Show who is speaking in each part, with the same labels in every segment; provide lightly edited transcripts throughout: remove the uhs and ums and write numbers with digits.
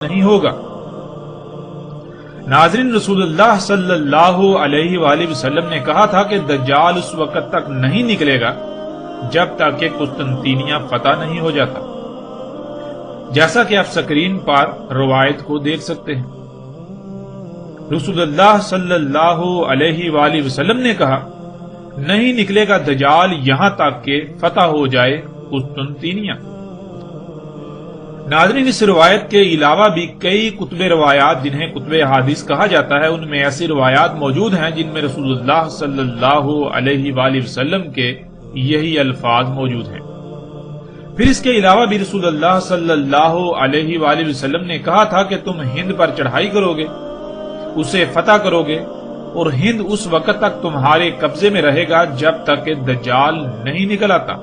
Speaker 1: نہیں ہوگا۔ ناظرین، رسول اللہ صلی اللہ علیہ وآلہ وسلم نے کہا تھا کہ دجال اس وقت تک نہیں نکلے گا جب تک کہ قسطنطینیہ فتح نہیں ہو جاتا، جیسا کہ آپ سکرین پر روایت کو دیکھ سکتے ہیں۔ رسول اللہ صلی اللہ علیہ وآلہ وسلم نے کہا نہیں نکلے گا دجال یہاں تک کہ فتح ہو جائے قسطنطینیہ۔ ناظرین، اس روایت کے علاوہ بھی کئی کتب روایات جنہیں کتب احادیث کہا جاتا ہے، ان میں ایسی روایات موجود ہیں جن میں رسول اللہ صلی اللہ علیہ وآلہ وسلم کے یہی الفاظ موجود ہیں۔ پھر اس کے علاوہ بھی رسول اللہ صلی اللہ علیہ وآلہ وسلم نے کہا تھا کہ تم ہند پر چڑھائی کرو گے، اسے فتح کرو گے، اور ہند اس وقت تک تمہارے قبضے میں رہے گا جب تک کہ دجال نہیں نکل آتا،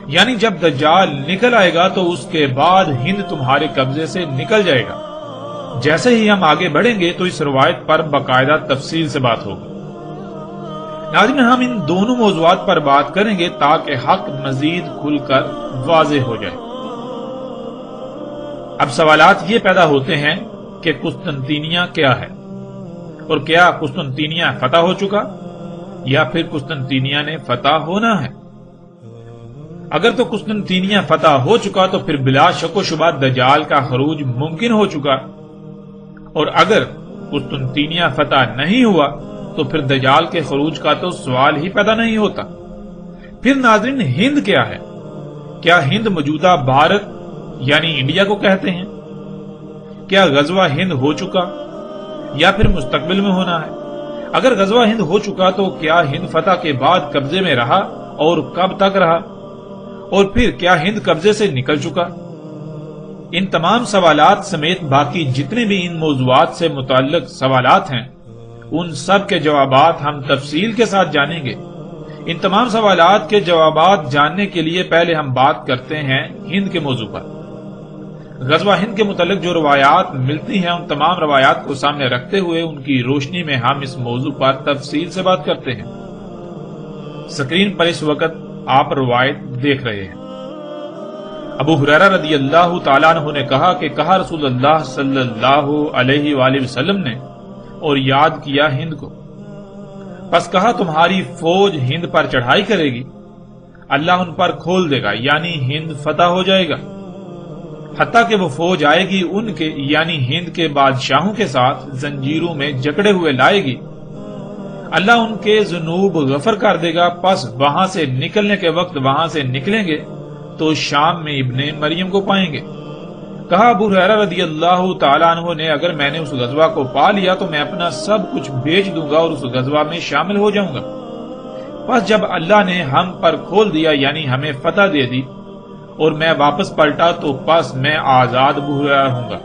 Speaker 1: یعنی جب دجال نکل آئے گا تو اس کے بعد ہند تمہارے قبضے سے نکل جائے گا۔ جیسے ہی ہم آگے بڑھیں گے تو اس روایت پر باقاعدہ تفصیل سے بات ہوگی۔ ناظرین، ہم ان دونوں موضوعات پر بات کریں گے تاکہ حق مزید کھل کر واضح ہو جائے۔ اب سوالات یہ پیدا ہوتے ہیں کہ قسطنطینیہ کیا ہے، اور کیا قسطنطینیہ فتح ہو چکا یا پھر قسطنطینیہ نے فتح ہونا ہے؟ اگر تو قسطنطینیہ فتح ہو چکا تو پھر بلا شک و شبہ دجال کا خروج ممکن ہو چکا، اور اگر قسطنطینیہ فتح نہیں ہوا تو پھر دجال کے خروج کا تو سوال ہی پیدا نہیں ہوتا۔ پھر ناظرین، ہند کیا ہے؟ کیا ہند موجودہ بھارت یعنی انڈیا کو کہتے ہیں؟ کیا غزوہ ہند ہو چکا یا پھر مستقبل میں ہونا ہے؟ اگر غزوہ ہند ہو چکا تو کیا ہند فتح کے بعد قبضے میں رہا اور کب تک رہا؟ اور پھر کیا ہند قبضے سے نکل چکا؟ ان تمام سوالات سمیت باقی جتنے بھی ان موضوعات سے متعلق سوالات ہیں، ان سب کے جوابات ہم تفصیل کے ساتھ جانیں گے۔ ان تمام سوالات کے جوابات جاننے کے لیے پہلے ہم بات کرتے ہیں ہند کے موضوع پر۔ غزوہ ہند کے متعلق جو روایات ملتی ہیں، ان تمام روایات کو سامنے رکھتے ہوئے ان کی روشنی میں ہم اس موضوع پر تفصیل سے بات کرتے ہیں۔ سکرین پر اس وقت آپ روایت دیکھ رہے ہیں۔ ابو ہریرہ رضی اللہ تعالیٰ عنہ نے کہا کہ کہا رسول اللہ صلی اللہ علیہ وآلہ وسلم نے، اور یاد کیا ہند کو، پس کہا تمہاری فوج ہند پر چڑھائی کرے گی، اللہ ان پر کھول دے گا، یعنی ہند فتح ہو جائے گا، حتیٰ کہ وہ فوج آئے گی ان کے یعنی ہند کے بادشاہوں کے ساتھ زنجیروں میں جکڑے ہوئے لائے گی، اللہ ان کے ذنوب غفر کر دے گا، پس وہاں سے نکلنے کے وقت وہاں سے نکلیں گے تو شام میں ابن مریم کو پائیں گے۔ کہا ابو ہریرہ رضی اللہ تعالیٰ عنہ نے، اگر میں نے اس غزوہ کو پا لیا تو میں اپنا سب کچھ بیچ دوں گا اور اس غزوہ میں شامل ہو جاؤں گا۔ پس جب اللہ نے ہم پر کھول دیا یعنی ہمیں فتح دے دی اور میں واپس پلٹا تو پس میں آزاد ابو ہریرہ ہوں گا،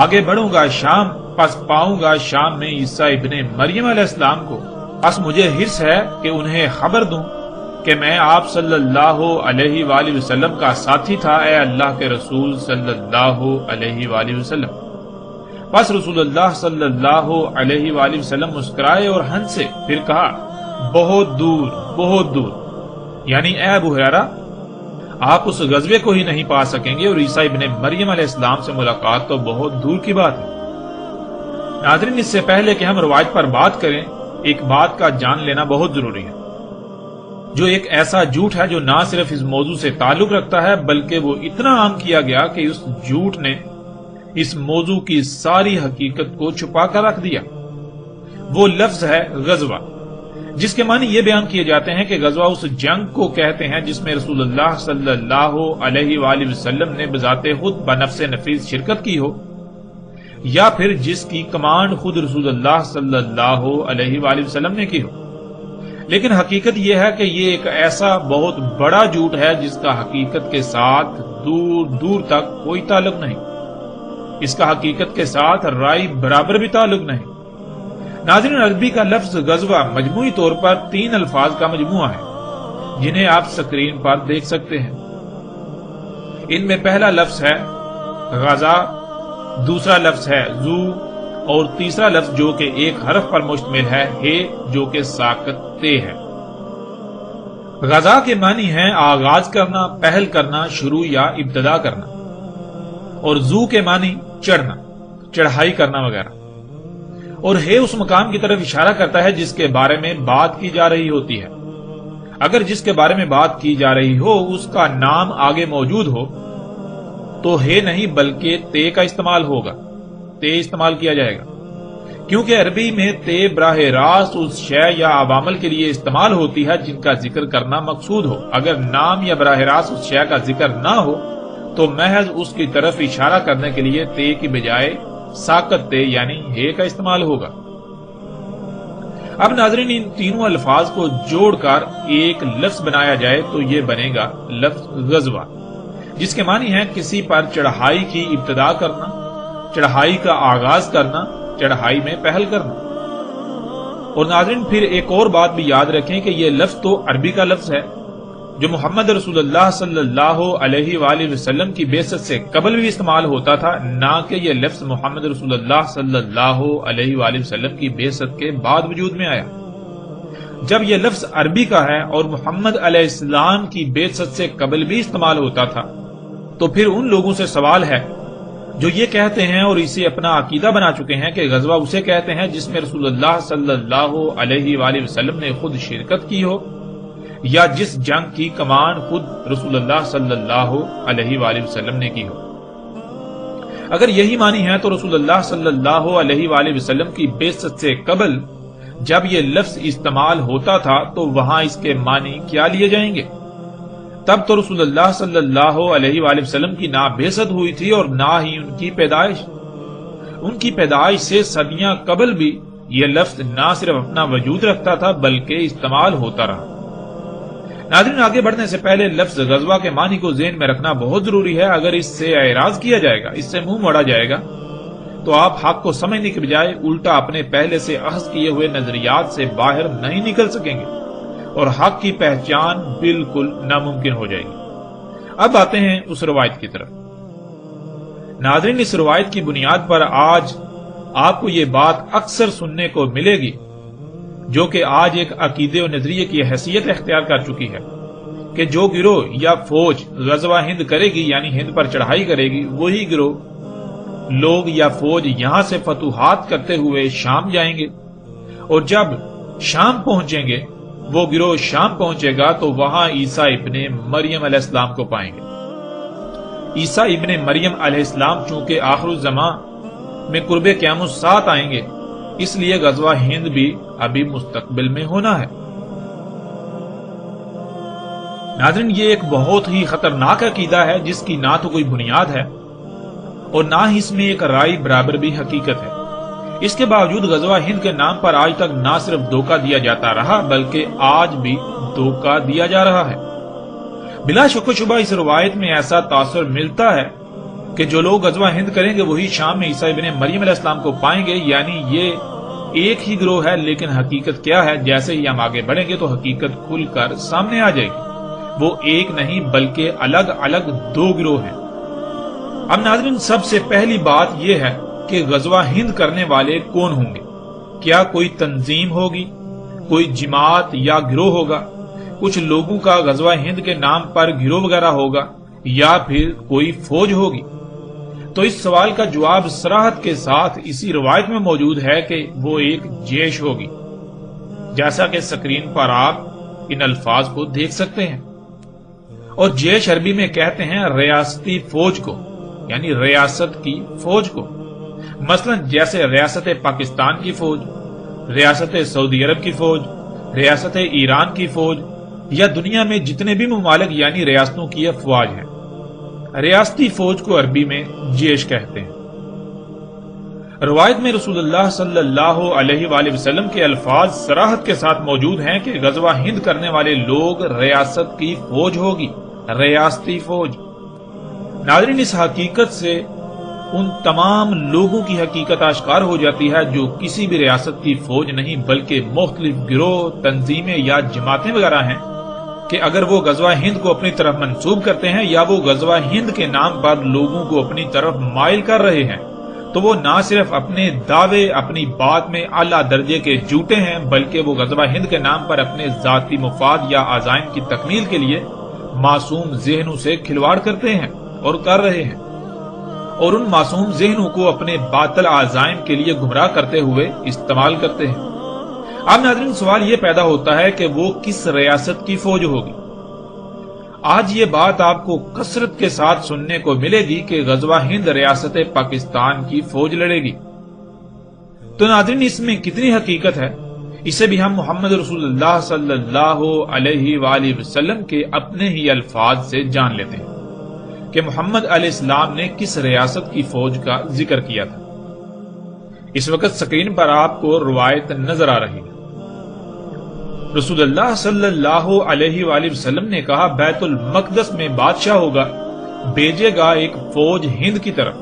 Speaker 1: آگے بڑھوں گا شام، پس پاؤں گا شام میں عیسیٰ ابن مریم علیہ السلام کو، پس مجھے حرص ہے کہ انہیں خبر دوں کہ میں آپ صلی اللہ علیہ وآلہ وسلم کا ساتھی تھا، اے اللہ کے رسول صلی اللہ علیہ وآلہ وسلم۔ پس رسول اللہ صلی اللہ علیہ وآلہ وسلم مسکرائے اور ہنسے، پھر کہا بہت دور بہت دور، یعنی اے ابو ہریرہ آپ اس غزوے کو ہی نہیں پا سکیں گے، اور عیسیٰ ابن مریم علیہ السلام سے ملاقات تو بہت دور کی بات ہے۔ ناظرین، اس سے پہلے کہ ہم روایت پر بات کریں، ایک بات کا جان لینا بہت ضروری ہے، جو ایک ایسا جھوٹ ہے جو نہ صرف اس موضوع سے تعلق رکھتا ہے بلکہ وہ اتنا عام کیا گیا کہ اس جھوٹ نے اس موضوع کی ساری حقیقت کو چھپا کر رکھ دیا۔ وہ لفظ ہے غزوہ، جس کے معنی یہ بیان کیے جاتے ہیں کہ غزوہ اس جنگ کو کہتے ہیں جس میں رسول اللہ صلی اللہ علیہ وآلہ وسلم نے بذات خود بنفس نفیس شرکت کی ہو، یا پھر جس کی کمانڈ خود رسول اللہ صلی اللہ علیہ وآلہ وسلم نے کی ہو۔ لیکن حقیقت یہ ہے کہ یہ ایک ایسا بہت بڑا جھوٹ ہے جس کا حقیقت کے ساتھ دور دور تک کوئی تعلق نہیں، اس کا حقیقت کے ساتھ رائی برابر بھی تعلق نہیں۔ ناظرین، عربی کا لفظ غزوہ مجموعی طور پر 3 الفاظ کا مجموعہ ہے جنہیں آپ سکرین پر دیکھ سکتے ہیں۔ ان میں پہلا لفظ ہے غزا، دوسرا لفظ ہے زو، اور تیسرا لفظ جو کہ ایک حرف پر مشتمل ہے جو کہ ساکت تے ہے۔ غزا کے معنی ہے آغاز کرنا، پہل کرنا، شروع یا ابتدا کرنا، اور زو کے معنی چڑھنا، چڑھائی کرنا وغیرہ، اور ہے اس مقام کی طرف اشارہ کرتا ہے جس کے بارے میں بات کی جا رہی ہوتی ہے۔ اگر جس کے بارے میں بات کی جا رہی ہو اس کا نام آگے موجود ہو تو ہے نہیں بلکہ تے کا استعمال ہوگا، تے استعمال کیا جائے گا، کیونکہ عربی میں تے براہ راست اس شے یا عوامل کے لیے استعمال ہوتی ہے جن کا ذکر کرنا مقصود ہو۔ اگر نام یا براہ راست اس شے کا ذکر نہ ہو تو محض اس کی طرف اشارہ کرنے کے لیے تے کی بجائے ساکت تے یعنی ہے کا استعمال ہوگا۔ اب ناظرین ان تینوں الفاظ کو جوڑ کر ایک لفظ بنایا جائے تو یہ بنے گا لفظ غزوہ، جس کے معنی ہے کسی پر چڑھائی کی ابتدا کرنا، چڑھائی کا آغاز کرنا، چڑھائی میں پہل کرنا۔ اور ناظرین پھر ایک اور بات بھی یاد رکھیں کہ یہ لفظ تو عربی کا لفظ ہے جو محمد رسول اللہ صلی اللہ علیہ وآلہ وسلم کی بعثت سے قبل بھی استعمال ہوتا تھا، نہ کہ یہ لفظ محمد رسول اللہ صلی اللہ علیہ وآلہ وسلم کی بعثت کے بعد وجود میں آیا۔ جب یہ لفظ عربی کا ہے اور محمد علیہ السلام کی بعثت سے قبل بھی استعمال ہوتا تھا تو پھر ان لوگوں سے سوال ہے جو یہ کہتے ہیں اور اسے اپنا عقیدہ بنا چکے ہیں کہ غزوہ اسے کہتے ہیں جس میں رسول اللہ صلی اللہ علیہ وآلہ وسلم نے خود شرکت کی ہو یا جس جنگ کی کمان خود رسول اللہ صلی اللہ علیہ وآلہ وسلم نے کی ہو۔ اگر یہی معنی ہے تو رسول اللہ صلی اللہ علیہ وآلہ وسلم کی بعثت سے قبل جب یہ لفظ استعمال ہوتا تھا تو وہاں اس کے معنی کیا لیے جائیں گے؟ تب تو رسول اللہ صلی اللہ علیہ وآلہ وسلم کی نہ بعثت ہوئی تھی اور نہ ہی ان کی پیدائش۔ ان کی پیدائش سے صدیاں قبل بھی یہ لفظ نہ صرف اپنا وجود رکھتا تھا بلکہ استعمال ہوتا رہا۔ ناظرین آگے بڑھنے سے پہلے لفظ غزوہ کے معنی کو ذہن میں رکھنا بہت ضروری ہے۔ اگر اس سے اعراض کیا جائے گا، اس سے منہ موڑا جائے گا تو آپ حق کو سمجھنے کے بجائے الٹا اپنے پہلے سے اخذ کیے ہوئے نظریات سے باہر نہیں نکل سکیں گے اور حق کی پہچان بالکل ناممکن ہو جائے گی۔ اب آتے ہیں اس روایت کی طرف۔ ناظرین اس روایت کی بنیاد پر آج آپ کو یہ بات اکثر سننے کو ملے گی جو کہ آج ایک عقیدے و نظریے کی حیثیت اختیار کر چکی ہے کہ جو گروہ یا فوج غزوہ ہند کرے گی یعنی ہند پر چڑھائی کرے گی وہی گروہ لوگ یا فوج یہاں سے فتوحات کرتے ہوئے شام جائیں گے، اور جب شام پہنچیں گے وہ گروہ شام پہنچے گا تو وہاں عیسیٰ ابن مریم علیہ السلام کو پائیں گے۔ عیسیٰ ابن مریم علیہ السلام چونکہ آخر الزمان میں قرب قیام الساعت آئیں گے اس لیے غزوہ ہند بھی ابھی مستقبل میں ہونا ہے۔ ناظرین یہ ایک بہت ہی خطرناک عقیدہ ہے جس کی نہ تو کوئی بنیاد ہے اور نہ ہی اس میں ایک رائے برابر بھی حقیقت ہے۔ اس کے باوجود غزوہ ہند کے نام پر آج تک نہ صرف دھوکہ دیا جاتا رہا بلکہ آج بھی دھوکہ دیا جا رہا ہے۔ بلا شک و شبہ اس روایت میں ایسا تاثر ملتا ہے کہ جو لوگ غزوہ ہند کریں گے وہی شام میں عیسیٰ ابن مریم علیہ السلام کو پائیں گے، یعنی یہ ایک ہی گروہ ہے، لیکن حقیقت کیا ہے؟ جیسے ہی ہم آگے بڑھیں گے تو حقیقت کھل کر سامنے آ جائے گی۔ وہ ایک نہیں بلکہ الگ الگ دو گروہ ہیں۔ اب ناظرین سب سے پہلی بات یہ ہے کہ غزوہ ہند کرنے والے کون ہوں گے؟ کیا کوئی تنظیم ہوگی، کوئی جماعت یا گروہ ہوگا؟ کچھ لوگوں کا غزوہ ہند کے نام پر گروہ وغیرہ ہوگا یا پھر کوئی فوج ہوگی؟ تو اس سوال کا جواب صراحت کے ساتھ اسی روایت میں موجود ہے کہ وہ ایک جیش ہوگی، جیسا کہ سکرین پر آپ ان الفاظ کو دیکھ سکتے ہیں۔ اور جیش عربی میں کہتے ہیں ریاستی فوج کو، یعنی ریاست کی فوج کو۔ مثلا جیسے ریاست پاکستان کی فوج، ریاست سعودی عرب کی فوج، ریاست ایران کی فوج، یا دنیا میں جتنے بھی ممالک یعنی ریاستوں کی افواج ہیں۔ ریاستی فوج کو عربی میں جیش کہتے ہیں۔ روایت میں رسول اللہ صلی اللہ علیہ وآلہ وسلم کے الفاظ صراحت کے ساتھ موجود ہیں کہ غزوہ ہند کرنے والے لوگ ریاست کی فوج ہوگی، ریاستی فوج۔ ناظرین اس حقیقت سے ان تمام لوگوں کی حقیقت آشکار ہو جاتی ہے جو کسی بھی ریاست کی فوج نہیں بلکہ مختلف گروہ، تنظیمیں یا جماعتیں وغیرہ ہیں، کہ اگر وہ غزوہ ہند کو اپنی طرف منسوب کرتے ہیں یا وہ غزوہ ہند کے نام پر لوگوں کو اپنی طرف مائل کر رہے ہیں تو وہ نہ صرف اپنے دعوے، اپنی بات میں اعلیٰ درجے کے جھوٹے ہیں بلکہ وہ غزوہ ہند کے نام پر اپنے ذاتی مفاد یا عزائم کی تکمیل کے لیے معصوم ذہنوں سے کھلواڑ کرتے ہیں اور کر رہے ہیں۔ اور ان معصوم ذہنوں کو اپنے باطل عزائم کے لیے گمراہ کرتے ہوئے استعمال کرتے ہیں۔ اب ناظرین سوال یہ پیدا ہوتا ہے کہ وہ کس ریاست کی فوج ہوگی؟ آج یہ بات آپ کو کثرت کے ساتھ سننے کو ملے گی کہ غزوہ ہند ریاست پاکستان کی فوج لڑے گی۔ تو ناظرین اس میں کتنی حقیقت ہے، اسے بھی ہم محمد رسول اللہ صلی اللہ علیہ وآلہ وسلم کے اپنے ہی الفاظ سے جان لیتے ہیں کہ محمد علیہ السلام نے کس ریاست کی فوج کا ذکر کیا تھا۔ اس وقت سکرین پر آپ کو روایت نظر آ رہی ہے۔ رسول اللہ صلی اللہ علیہ وآلہ وسلم نے کہا بیت المقدس میں بادشاہ ہوگا، بھیجے گا ایک فوج ہند کی طرف،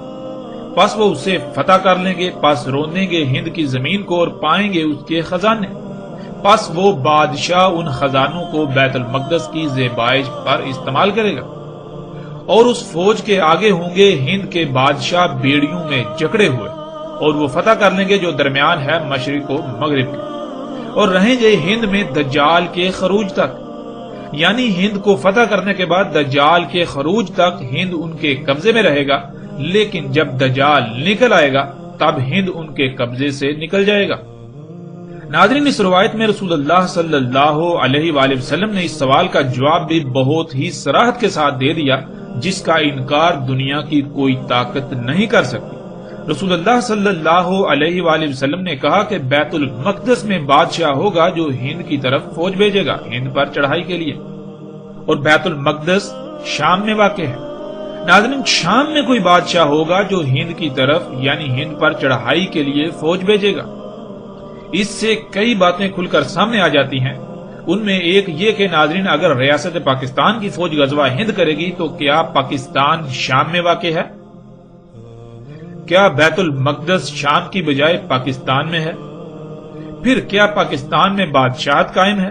Speaker 1: پس وہ اسے فتح کر لیں گے، پس روندیں گے ہند کی زمین کو اور پائیں گے اس کے خزانے، پس وہ بادشاہ ان خزانوں کو بیت المقدس کی زیبائش پر استعمال کرے گا، اور اس فوج کے آگے ہوں گے ہند کے بادشاہ بیڑیوں میں جکڑے ہوئے، اور وہ فتح کر لیں گے جو درمیان ہے مشرق و مغرب کے، اور رہیں گے ہند میں دجال کے خروج تک۔ یعنی ہند کو فتح کرنے کے بعد دجال کے خروج تک ہند ان کے قبضے میں رہے گا، لیکن جب دجال نکل آئے گا تب ہند ان کے قبضے سے نکل جائے گا۔ ناظرین اس روایت میں رسول اللہ صلی اللہ علیہ وآلہ وسلم نے اس سوال کا جواب بھی بہت ہی صراحت کے ساتھ دے دیا، جس کا انکار دنیا کی کوئی طاقت نہیں کر سکتی۔ رسول اللہ صلی اللہ علیہ وآلہ وسلم نے کہا کہ بیت المقدس میں بادشاہ ہوگا جو ہند کی طرف فوج بھیجے گا ہند پر چڑھائی کے لیے، اور بیت المقدس شام میں واقع ہے۔ ناظرین شام میں کوئی بادشاہ ہوگا جو ہند کی طرف یعنی ہند پر چڑھائی کے لیے فوج بھیجے گا۔ اس سے کئی باتیں کھل کر سامنے آ جاتی ہیں۔ ان میں ایک یہ کہ ناظرین اگر ریاست پاکستان کی فوج غزوہ ہند کرے گی تو کیا پاکستان شام میں واقع ہے؟ کیا بیت المقدس شام کی بجائے پاکستان میں ہے؟ پھر کیا پاکستان میں بادشاہت قائم ہے؟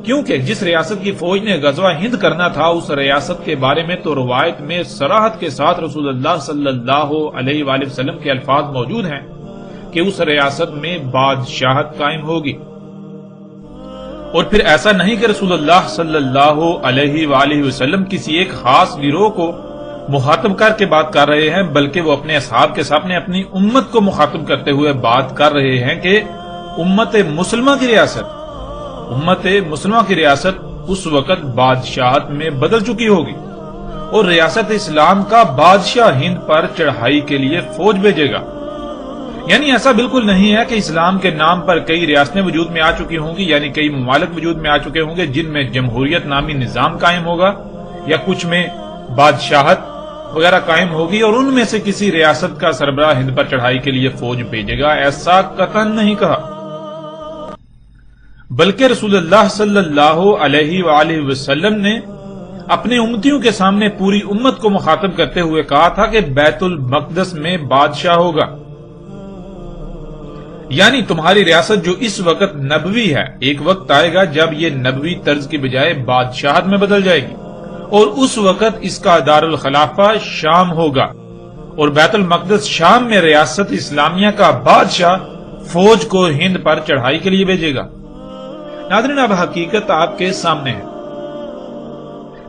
Speaker 1: کیونکہ جس ریاست کی فوج نے غزوہ ہند کرنا تھا اس ریاست کے بارے میں تو روایت میں صراحت کے ساتھ رسول اللہ صلی اللہ علیہ وآلہ وسلم کے الفاظ موجود ہیں کہ اس ریاست میں بادشاہت قائم ہوگی۔ اور پھر ایسا نہیں کہ رسول اللہ صلی اللہ علیہ وآلہ وسلم کسی ایک خاص گروہ کو مخاطب کر کے بات کر رہے ہیں، بلکہ وہ اپنے اصحاب کے سامنے اپنی امت کو مخاطب کرتے ہوئے بات کر رہے ہیں کہ امت مسلمہ کی ریاست اس وقت بادشاہت میں بدل چکی ہوگی، اور ریاست اسلام کا بادشاہ ہند پر چڑھائی کے لیے فوج بھیجے گا۔ یعنی ایسا بالکل نہیں ہے کہ اسلام کے نام پر کئی ریاستیں وجود میں آ چکی ہوں گی، یعنی کئی ممالک وجود میں آ چکے ہوں گے جن میں جمہوریت نامی نظام قائم ہوگا یا کچھ میں بادشاہت وغیرہ قائم ہوگی، اور ان میں سے کسی ریاست کا سربراہ ہند پر چڑھائی کے لیے فوج بھیجے گا، ایسا قطعاً نہیں کہا۔ بلکہ رسول اللہ صلی اللہ علیہ وآلہ وسلم نے اپنے امتیوں کے سامنے پوری امت کو مخاطب کرتے ہوئے کہا تھا کہ بیت المقدس میں بادشاہ ہوگا، یعنی تمہاری ریاست جو اس وقت نبوی ہے، ایک وقت آئے گا جب یہ نبوی طرز کی بجائے بادشاہت میں بدل جائے گی، اور اس وقت اس کا دارالخلافہ شام ہوگا، اور بیت المقدس شام میں ریاست اسلامیہ کا بادشاہ فوج کو ہند پر چڑھائی کے لیے بھیجے گا۔ ناظرین اب حقیقت آپ کے سامنے ہے۔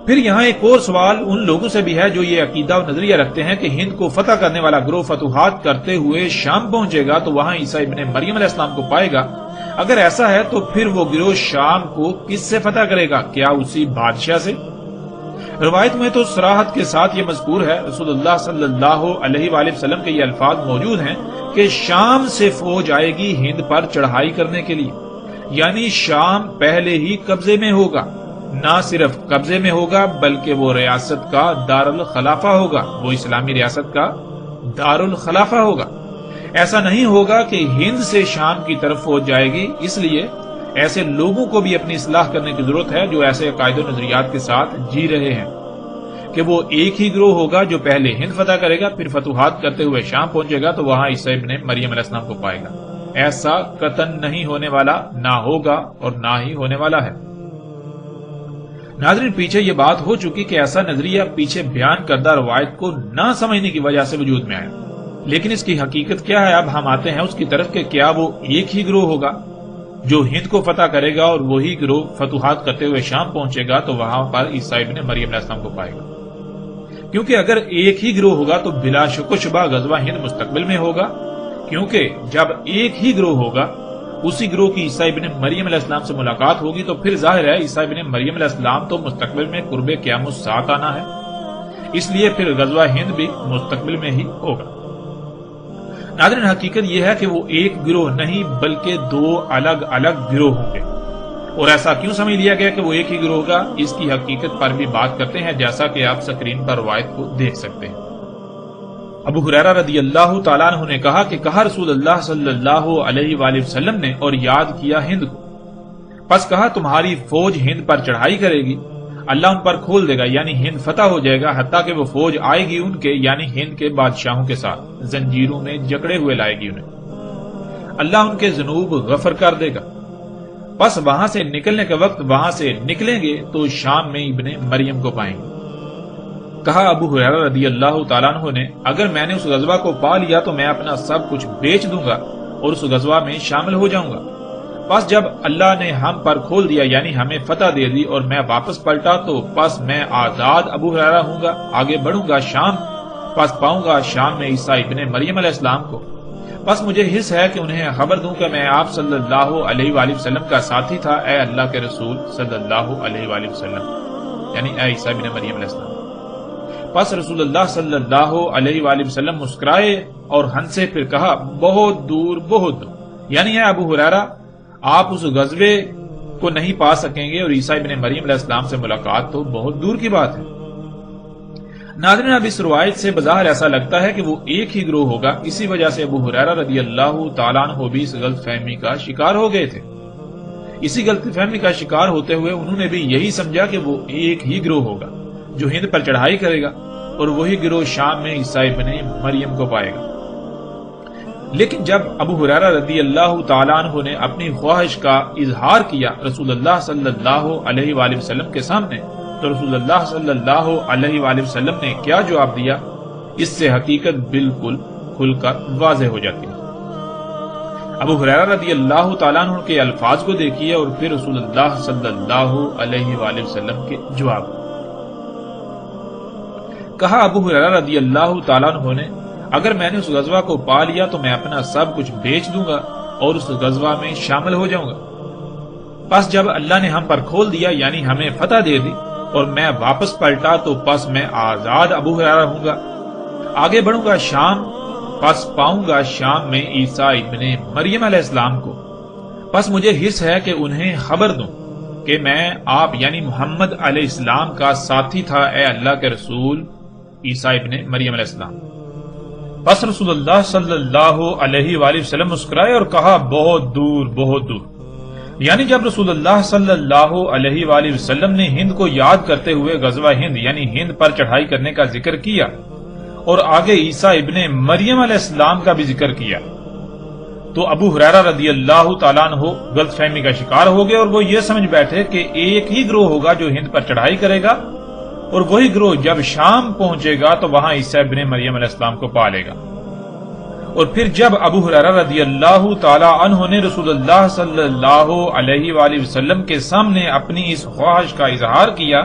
Speaker 1: پھر یہاں ایک اور سوال ان لوگوں سے بھی ہے جو یہ عقیدہ و نظریہ رکھتے ہیں کہ ہند کو فتح کرنے والا گروہ فتوحات کرتے ہوئے شام پہنچے گا تو وہاں عیسیٰ ابن مریم علیہ السلام کو پائے گا۔ اگر ایسا ہے تو پھر وہ گروہ شام کو کس سے فتح کرے گا؟ کیا اسی بادشاہ سے؟ روایت میں تو صراحت کے ساتھ یہ مذکور ہے، رسول اللہ صلی اللہ علیہ وآلہ وسلم کے یہ الفاظ موجود ہیں کہ شام سے فوج آئے گی ہند پر چڑھائی کرنے کے لیے، یعنی شام پہلے ہی قبضے میں ہوگا، نہ صرف قبضے میں ہوگا بلکہ وہ ریاست کا دارالخلافہ ہوگا، وہ اسلامی ریاست کا دارالخلافہ ہوگا۔ ایسا نہیں ہوگا کہ ہند سے شام کی طرف فوج جائے گی، اس لیے ایسے لوگوں کو بھی اپنی اصلاح کرنے کی ضرورت ہے جو ایسے عقائد و نظریات کے ساتھ جی رہے ہیں کہ وہ ایک ہی گروہ ہوگا جو پہلے ہند فتح کرے گا، پھر فتوحات کرتے ہوئے شام پہنچے گا تو وہاں عیسیٰ ابن مریم علیہ السلام کو پائے گا۔ ایسا قطعاً نہیں ہونے والا، نہ ہوگا اور نہ ہی ہونے والا ہے۔ ناظرین پیچھے یہ بات ہو چکی کہ ایسا نظریہ پیچھے بیان کردہ روایت کو نہ سمجھنے کی وجہ سے وجود میں آیا، لیکن اس کی حقیقت کیا ہے؟ اب ہم آتے ہیں اس کی طرف کہ کیا وہ ایک ہی گروہ ہوگا جو ہند کو فتح کرے گا اور وہی گروہ فتوحات کرتے ہوئے شام پہنچے گا تو وہاں پر عیسیٰ ابن مریم علیہ السلام کو پائے گا؟ کیونکہ اگر ایک ہی گروہ ہوگا تو بلا شک و شبہ غزوہ ہند مستقبل میں ہوگا، کیونکہ جب ایک ہی گروہ ہوگا، اسی گروہ کی عیسیٰ ابن مریم علیہ السلام سے ملاقات ہوگی، تو پھر ظاہر ہے عیسیٰ ابن مریم علیہ السلام تو مستقبل میں قرب قیام الساعہ آنا ہے، اس لیے پھر غزوہ ہند بھی مستقبل میں ہی ہوگا۔ ناظرین، حقیقت یہ ہے کہ وہ ایک گروہ نہیں بلکہ دو الگ الگ گروہ ہوں گے، اور ایسا کیوں سمجھ لیا گیا کہ وہ ایک ہی گروہ ہوگا، اس کی حقیقت پر بھی بات کرتے ہیں، جیسا کہ آپ سکرین پر روایت کو دیکھ سکتے ہیں۔ ابو ہریرہ رضی اللہ تعالیٰ عنہ نے کہا کہ کہا رسول اللہ صلی اللہ علیہ وآلہ وسلم نے اور یاد کیا ہند کو، پس کہا تمہاری فوج ہند پر چڑھائی کرے گی، اللہ ان پر کھول دے گا، یعنی ہند فتح ہو جائے گا، حتیٰ کہ وہ فوج آئے گی ان کے یعنی ہند کے بادشاہوں کے ساتھ، زنجیروں میں جکڑے ہوئے لائے گی انہیں، اللہ ان کے ذنوب غفر کر دے گا، پس وہاں سے نکلنے کے وقت وہاں سے نکلیں گے تو شام میں ابن مریم کو پائیں گے۔ کہا ابو ہریرہ رضی اللہ تعالیٰ عنہ نے اگر میں نے اس غزوہ کو پا لیا تو میں اپنا سب کچھ بیچ دوں گا اور اس غزوہ میں شامل ہو جاؤں گا، پس جب اللہ نے ہم پر کھول دیا یعنی ہمیں فتح دے دی اور میں واپس پلٹا تو پس میں آزاد ابو ہریرہ ہوں گا، آگے بڑھوں گا شام، پس پاؤں گا شام میں عیسیٰ ابن مریم علیہ السلام کو، پس مجھے حس ہے کہ انہیں خبر دوں کہ میں آپ صلی اللہ علیہ وآلہ وسلم کا ساتھی تھا، اے اللہ کے رسول صلی اللہ علیہ وآلہ وسلم، یعنی اے عیسیٰ ابن مریم علیہ السلام۔ پس رسول اللہ صلی اللہ علیہ وآلہ وسلم مسکرائے اور ہنسے، پھر کہا بہت دور بہت دور، یعنی اے ابو ہریرہ آپ اس غزوے کو نہیں پا سکیں گے اور عیسیٰ ابن مریم علیہ السلام سے ملاقات تو بہت دور کی بات ہے۔ ناظرین، اب اس روایت سے بظاہر ایسا لگتا ہے کہ وہ ایک ہی گروہ ہوگا، اسی وجہ سے ابو ہریرہ رضی اللہ تعالیٰ عنہ بھی اس غلط فہمی کا شکار ہو گئے تھے۔ اسی غلط فہمی کا شکار ہوتے ہوئے انہوں نے بھی یہی سمجھا کہ وہ ایک ہی گروہ ہوگا جو ہند پر چڑھائی کرے گا اور وہی گروہ شام میں عیسیٰ ابن مریم کو پائے گا۔ لیکن جب ابو ہریرہ رضی اللہ تعالیٰ عنہ نے اپنی خواہش کا اظہار کیا رسول اللہ صلی اللہ علیہ وآلہ وسلم کے سامنے، تو رسول اللہ صلی اللہ علیہ وآلہ وسلم نے کیا جواب دیا، اس سے حقیقت بالکل کھل کر واضح ہو جاتی ہے۔ ابو ہریرہ رضی اللہ تعالیٰ عنہ کے الفاظ کو دیکھیے اور پھر رسول اللہ صلی اللہ علیہ وآلہ وسلم کے جواب۔ کہا ابو ہریرہ رضی اللہ تعالیٰ عنہ نے اگر میں نے اس غزوہ کو پا لیا تو میں اپنا سب کچھ بیچ دوں گا اور اس غزوہ میں شامل ہو جاؤں گا، پس جب اللہ نے ہم پر کھول دیا یعنی ہمیں فتح دے دی اور میں واپس پلٹا تو پس میں آزاد ابو ہریرہ ہوں گا، آگے بڑھوں گا شام، پس پاؤں گا شام میں عیسیٰ ابن مریم علیہ السلام کو، پس مجھے حس ہے کہ انہیں خبر دوں کہ میں آپ یعنی محمد علیہ السلام کا ساتھی تھا، اے اللہ کے رسول عیسیٰ ابن مریم علیہ السلام۔ پس رسول اللہ صلی اللہ علیہ وآلہ وسلم مسکرائے اور کہا بہت دور بہت دور، یعنی جب رسول اللہ صلی اللہ علیہ وآلہ وسلم نے ہند کو یاد کرتے ہوئے غزوہ ہند یعنی ہند پر چڑھائی کرنے کا ذکر کیا اور آگے عیسیٰ ابن مریم علیہ السلام کا بھی ذکر کیا تو ابو ہریرہ رضی اللہ تعالیٰ عنہ غلط فہمی کا شکار ہو گئے اور وہ یہ سمجھ بیٹھے کہ ایک ہی گروہ ہوگا جو ہند پر چڑھائی کرے گا اور وہی گروہ جب شام پہنچے گا تو وہاں عیسیٰ ابن مریم علیہ السلام کو پا لے گا۔ اور پھر جب ابو ہریرہ رضی اللہ تعالی عنہ نے رسول اللہ صلی اللہ علیہ وآلہ وسلم کے سامنے اپنی اس خواہش کا اظہار کیا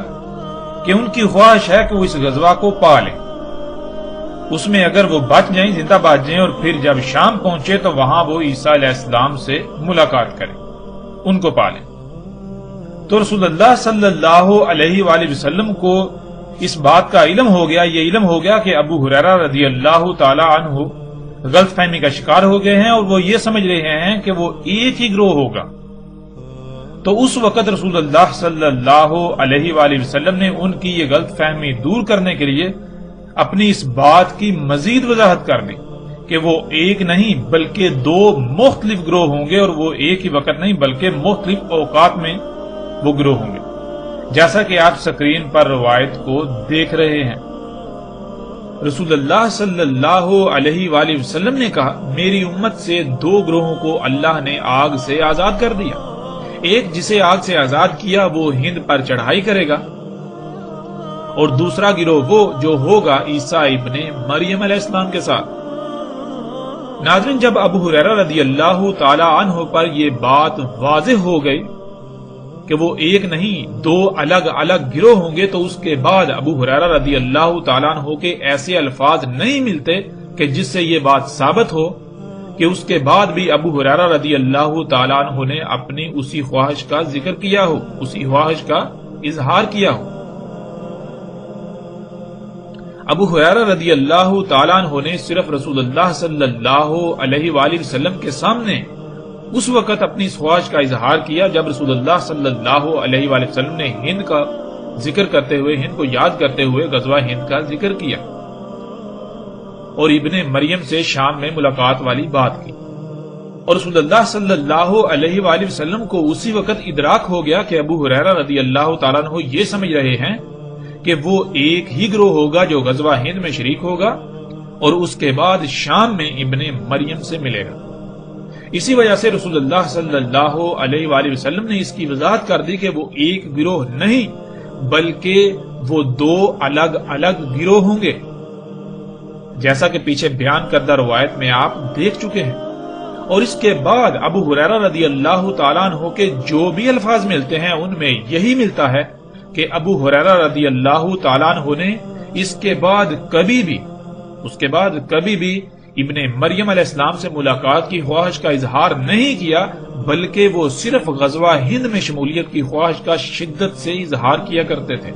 Speaker 1: کہ ان کی خواہش ہے کہ وہ اس غزوہ کو پا لیں، اس میں اگر وہ بچ جائیں زندہ بچ جائیں اور پھر جب شام پہنچے تو وہاں وہ عیسیٰ علیہ السلام سے ملاقات کریں، ان کو پا لیں، تو رسول اللہ صلی اللہ علیہ وآلہ وسلم کو اس بات کا علم ہو گیا، یہ علم ہو گیا کہ ابو ہریرہ رضی اللہ تعالی عنہ غلط فہمی کا شکار ہو گئے ہیں اور وہ یہ سمجھ رہے ہیں کہ وہ ایک ہی گروہ ہوگا۔ تو اس وقت رسول اللہ صلی اللہ علیہ وآلہ وسلم نے ان کی یہ غلط فہمی دور کرنے کے لیے اپنی اس بات کی مزید وضاحت کر دی کہ وہ ایک نہیں بلکہ دو مختلف گروہ ہوں گے، اور وہ ایک ہی وقت نہیں بلکہ مختلف اوقات میں وہ گروہ ہوں گے، جیسا کہ آپ سکرین پر روایت کو دیکھ رہے ہیں۔ رسول اللہ صلی اللہ علیہ وآلہ وسلم نے کہا میری امت سے دو گروہوں کو اللہ نے آگ سے آزاد کر دیا، ایک جسے آگ سے آزاد کیا وہ ہند پر چڑھائی کرے گا، اور دوسرا گروہ وہ جو ہوگا عیسیٰ ابن مریم علیہ السلام کے ساتھ۔ ناظرین، جب ابو ہریرہ رضی اللہ تعالی عنہ پر یہ بات واضح ہو گئی کہ وہ ایک نہیں دو الگ الگ گروہ ہوں گے، تو اس کے بعد ابو ہریرہ رضی اللہ تعالیٰ عنہ کے ایسے الفاظ نہیں ملتے کہ جس سے یہ بات ثابت ہو کہ اس کے بعد بھی ابو ہریرہ رضی اللہ تعالیٰ عنہ نے اپنی اسی خواہش کا ذکر کیا ہو، اسی خواہش کا اظہار کیا ہو۔ ابو ہریرہ رضی اللہ تعالیٰ عنہ نے صرف رسول اللہ صلی اللہ علیہ وآلہ وسلم کے سامنے اس وقت اپنی اس خواہش کا اظہار کیا جب رسول اللہ صلی اللہ علیہ وآلہ وسلم نے ہند کا ذکر کرتے ہوئے، ہند کو یاد کرتے ہوئے غزوہ ہند کا ذکر کیا اور ابن مریم سے شام میں ملاقات والی بات کی، اور رسول اللہ صلی اللہ علیہ وآلہ وسلم کو اسی وقت ادراک ہو گیا کہ ابو ہریرہ رضی اللہ تعالیٰ عنہ یہ سمجھ رہے ہیں کہ وہ ایک ہی گروہ ہوگا جو غزوہ ہند میں شریک ہوگا اور اس کے بعد شام میں ابن مریم سے ملے گا۔ اسی وجہ سے رسول اللہ صلی اللہ علیہ وآلہ وسلم نے اس کی وضاحت کر دی کہ وہ ایک گروہ نہیں بلکہ وہ دو الگ الگ گروہ ہوں گے، جیسا کہ پیچھے بیان کردہ روایت میں آپ دیکھ چکے ہیں۔ اور اس کے بعد ابو ہریرہ رضی اللہ تعالیٰ عنہ کے جو بھی الفاظ ملتے ہیں ان میں یہی ملتا ہے کہ ابو ہریرہ رضی اللہ تعالیٰ عنہ نے اس کے بعد کبھی بھی ابن مریم علیہ السلام سے ملاقات کی خواہش کا اظہار نہیں کیا، بلکہ وہ صرف غزوہ ہند میں شمولیت کی خواہش کا شدت سے اظہار کیا کرتے تھے،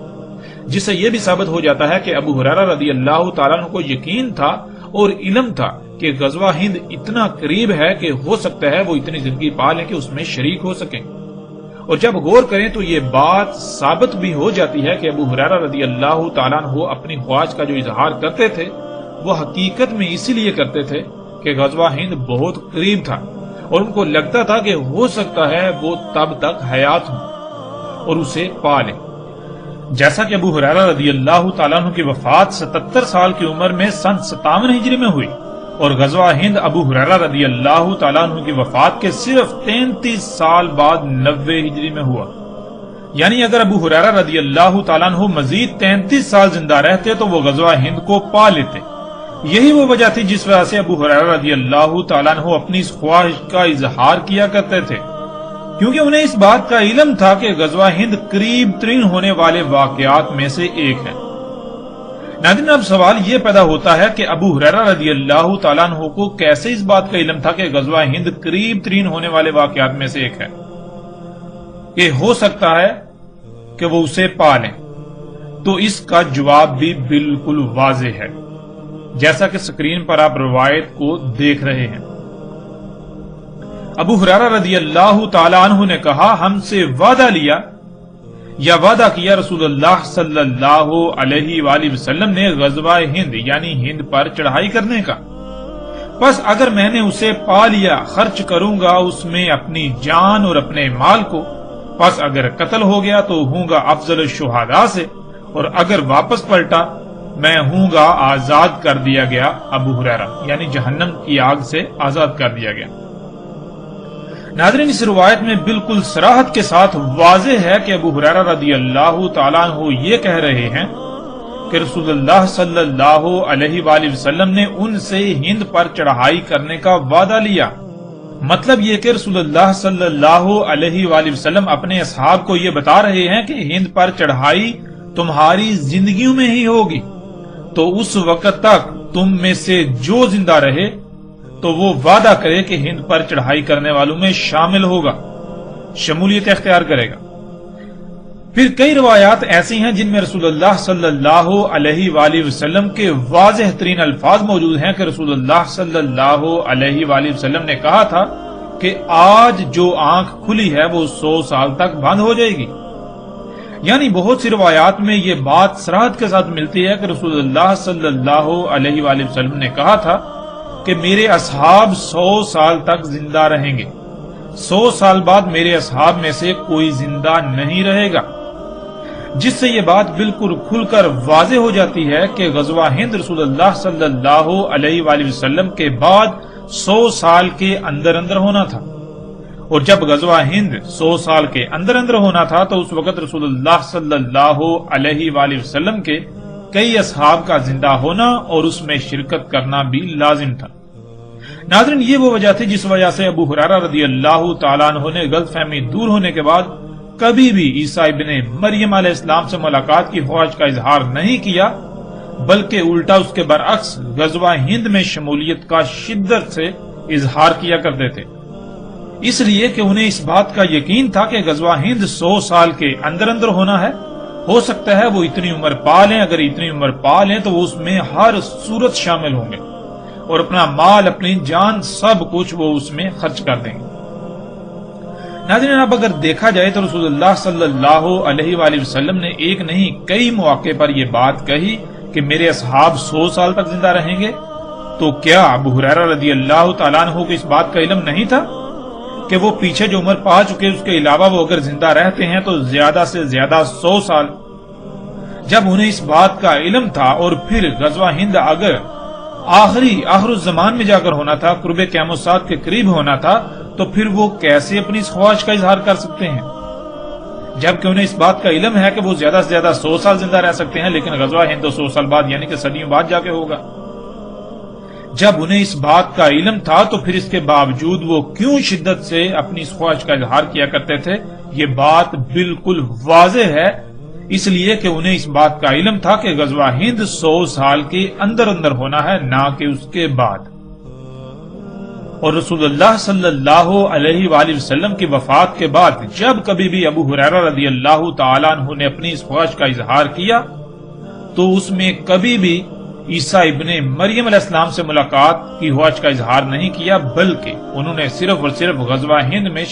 Speaker 1: جس سے یہ بھی ثابت ہو جاتا ہے کہ ابو ہریرہ رضی اللہ تعالیٰ عنہ کو یقین تھا اور علم تھا کہ غزوہ ہند اتنا قریب ہے کہ ہو سکتا ہے وہ اتنی زندگی پا لیں کہ اس میں شریک ہو سکیں۔ اور جب غور کریں تو یہ بات ثابت بھی ہو جاتی ہے کہ ابو ہریرہ رضی اللہ تعالیٰ عنہ اپنی خواہش کا جو اظہار کرتے تھے وہ حقیقت میں اسی لیے کرتے تھے کہ غزوہ ہند بہت قریب تھا اور ان کو لگتا تھا کہ ہو سکتا ہے وہ تب تک حیات ہوں اور اسے پا لیں۔ جیسا کہ ابو ہریرہ رضی اللہ تعالیٰ عنہ کی وفات 77 سال کی عمر میں سن 57 ہجری میں ہوئی اور غزوہ ہند ابو ہریرہ رضی اللہ تعالیٰ عنہ کی وفات کے صرف 33 سال بعد 90 ہجری میں ہوا، یعنی اگر ابو ہریرہ رضی اللہ تعالیٰ عنہ مزید 33 سال زندہ رہتے تو وہ غزوہ ہند کو پا لیتے۔ یہی وہ وجہ تھی جس وجہ سے ابو ہریرہ رضی اللہ تعالیٰ عنہ اپنی اس خواہش کا اظہار کیا کرتے تھے، کیونکہ انہیں اس بات کا علم تھا کہ غزوہ ہند قریب ترین ہونے والے واقعات میں سے ایک ہے۔ ناظرین، اب سوال یہ پیدا ہوتا ہے کہ ابو ہریرہ رضی اللہ تعالیٰ عنہ کو کیسے اس بات کا علم تھا کہ غزوہ ہند قریب ترین ہونے والے واقعات میں سے ایک ہے، کہ ہو سکتا ہے کہ وہ اسے پا لیں؟ تو اس کا جواب بھی بالکل واضح ہے، جیسا کہ سکرین پر آپ روایت کو دیکھ رہے ہیں۔ ابو ہریرہ رضی اللہ تعالیٰ عنہ نے کہا، ہم سے وعدہ لیا یا وعدہ کیا رسول اللہ صلی اللہ علیہ وآلہ وسلم نے غزوہ ہند یعنی ہند پر چڑھائی کرنے کا، بس اگر میں نے اسے پا لیا خرچ کروں گا اس میں اپنی جان اور اپنے مال کو، پس اگر قتل ہو گیا تو ہوں گا افضل الشہداء سے، اور اگر واپس پلٹا میں ہوں گا آزاد کر دیا گیا ابو ہریرہ، یعنی جہنم کی آگ سے آزاد کر دیا گیا۔ ناظرین، اس روایت میں بالکل صراحت کے ساتھ واضح ہے کہ ابو ہریرہ رضی اللہ تعالیٰ عنہ یہ کہہ رہے ہیں کہ رسول اللہ صلی اللہ علیہ وآلہ وسلم نے ان سے ہند پر چڑھائی کرنے کا وعدہ لیا۔ مطلب یہ کہ رسول اللہ صلی اللہ علیہ وآلہ وسلم اپنے اصحاب کو یہ بتا رہے ہیں کہ ہند پر چڑھائی تمہاری زندگیوں میں ہی ہوگی، تو اس وقت تک تم میں سے جو زندہ رہے تو وہ وعدہ کرے کہ ہند پر چڑھائی کرنے والوں میں شامل ہوگا، شمولیت اختیار کرے گا۔ پھر کئی روایات ایسی ہیں جن میں رسول اللہ صلی اللہ علیہ وآلہ وسلم کے واضح ترین الفاظ موجود ہیں کہ رسول اللہ صلی اللہ علیہ وآلہ وسلم نے کہا تھا کہ آج جو آنکھ کھلی ہے وہ 100 سال تک بند ہو جائے گی۔ یعنی بہت سی روایات میں یہ بات صراحت کے ساتھ ملتی ہے کہ رسول اللہ صلی اللہ علیہ وآلہ وسلم نے کہا تھا کہ میرے اصحاب 100 سال تک زندہ رہیں گے، 100 سال بعد میرے اصحاب میں سے کوئی زندہ نہیں رہے گا، جس سے یہ بات بالکل کھل کر واضح ہو جاتی ہے کہ غزوہ ہند رسول اللہ صلی اللہ علیہ وآلہ وسلم کے بعد 100 سال کے اندر اندر ہونا تھا، اور جب غزوہ ہند 100 سال کے اندر اندر ہونا تھا تو اس وقت رسول اللہ صلی اللہ علیہ وآلہ وسلم کے کئی اصحاب کا زندہ ہونا اور اس میں شرکت کرنا بھی لازم تھا۔ ناظرین، یہ وہ وجہ تھی جس وجہ سے ابو ہریرہ رضی اللہ تعالیٰ عنہ نے غلط فہمی دور ہونے کے بعد کبھی بھی عیسیٰ ابن مریم علیہ السلام سے ملاقات کی خواہش کا اظہار نہیں کیا، بلکہ الٹا اس کے برعکس غزوہ ہند میں شمولیت کا شدت سے اظہار کیا کرتے تھے، اس لیے کہ انہیں اس بات کا یقین تھا کہ غزوہ ہند 100 سال کے اندر اندر ہونا ہے۔ ہو سکتا ہے وہ اتنی عمر پا لیں، اگر اتنی عمر پا لیں تو وہ اس میں ہر صورت شامل ہوں گے اور اپنا مال، اپنی جان، سب کچھ وہ اس میں خرچ کر دیں گے۔ ناظرین، اب اگر دیکھا جائے تو رسول اللہ صلی اللہ علیہ وآلہ وسلم نے ایک نہیں کئی مواقع پر یہ بات کہی کہ میرے اصحاب 100 سال تک زندہ رہیں گے، تو کیا ابو ہریرہ رضی اللہ تعالیٰ عنہ کو اس بات کا علم نہیں تھا کہ وہ پیچھے جو عمر پا چکے اس کے علاوہ وہ اگر زندہ رہتے ہیں تو زیادہ سے زیادہ 100 سال؟ جب انہیں اس بات کا علم تھا اور پھر غزوہ ہند اگر آخر الزمان میں جا کر ہونا تھا، قرب قیام الساعت کے قریب ہونا تھا، تو پھر وہ کیسے اپنی اس خواہش کا اظہار کر سکتے ہیں؟ جبکہ انہیں اس بات کا علم ہے کہ وہ زیادہ سے زیادہ 100 سال زندہ رہ سکتے ہیں، لیکن غزوہ ہند 100 سال بعد یعنی کہ صدیوں بعد جا کے ہوگا۔ جب انہیں اس بات کا علم تھا تو پھر اس کے باوجود وہ کیوں شدت سے اپنی اس خواہش کا اظہار کیا کرتے تھے؟ یہ بات بالکل واضح ہے، اس لیے کہ انہیں اس بات کا علم تھا کہ غزوہ ہند 100 سال کے اندر اندر ہونا ہے، نہ کہ اس کے بعد۔ اور رسول اللہ صلی اللہ علیہ وآلہ وسلم کی وفات کے بعد جب کبھی بھی ابو ہریرہ رضی اللہ تعالیٰ عنہ نے اپنی اس خواہش کا اظہار کیا تو اس میں کبھی بھی عیسیٰ ابن مریم علیہ السلام سے ملاقات کی خواہش کا اظہار نہیں کیا، بلکہ انہوں نے صرف اور صرف غزوہ ہند میں